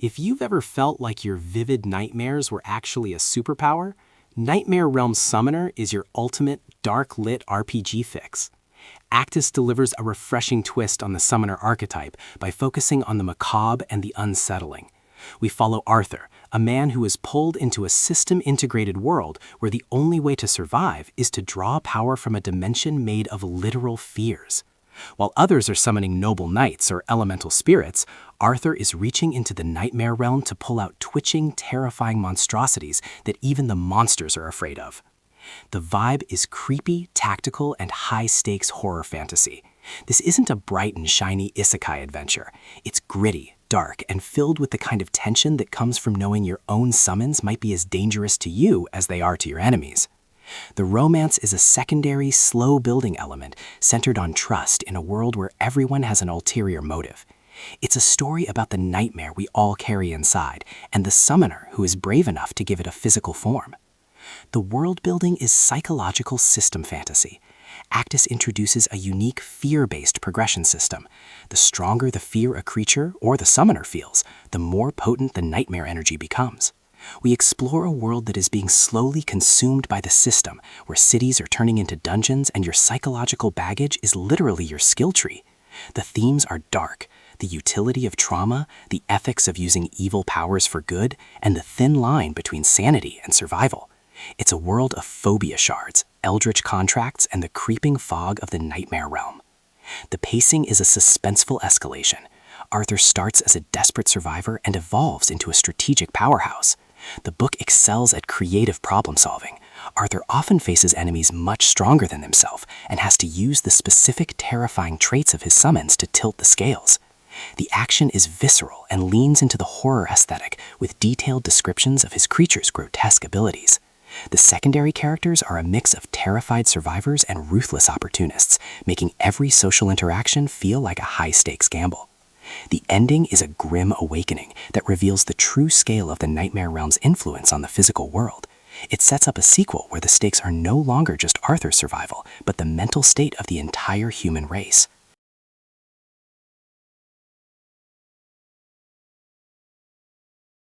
If you've ever felt like your vivid nightmares were actually a superpower, Nightmare Realm Summoner is your ultimate dark lit RPG fix. Actus delivers a refreshing twist on the summoner archetype by focusing on the macabre and the unsettling. We follow Arthur, a man who is pulled into a system-integrated world where the only way to survive is to draw power from a dimension made of literal fears. While others are summoning noble knights or elemental spirits, Arthur is reaching into the nightmare realm to pull out twitching, terrifying monstrosities that even the monsters are afraid of. The vibe is creepy, tactical, and high-stakes horror fantasy. This isn't a bright and shiny isekai adventure. It's gritty, dark, and filled with the kind of tension that comes from knowing your own summons might be as dangerous to you as they are to your enemies. The romance is a secondary, slow-building element centered on trust in a world where everyone has an ulterior motive. It's a story about the nightmare we all carry inside and the summoner who is brave enough to give it a physical form. The world-building is psychological system fantasy. Actus introduces a unique fear-based progression system. The stronger the fear a creature or the summoner feels, the more potent the nightmare energy becomes. We explore a world that is being slowly consumed by the system, where cities are turning into dungeons and your psychological baggage is literally your skill tree. The themes are dark: the utility of trauma, the ethics of using evil powers for good, and the thin line between sanity and survival. It's a world of phobia shards, eldritch contracts, and the creeping fog of the nightmare realm. The pacing is a suspenseful escalation. Arthur starts as a desperate survivor and evolves into a strategic powerhouse. The book excels at creative problem-solving. Arthur often faces enemies much stronger than himself and has to use the specific terrifying traits of his summons to tilt the scales. The action is visceral and leans into the horror aesthetic with detailed descriptions of his creature's grotesque abilities. The secondary characters are a mix of terrified survivors and ruthless opportunists, making every social interaction feel like a high-stakes gamble. The ending is a grim awakening that reveals the true scale of the Nightmare Realm's influence on the physical world. It sets up a sequel where the stakes are no longer just Arthur's survival, but the mental state of the entire human race.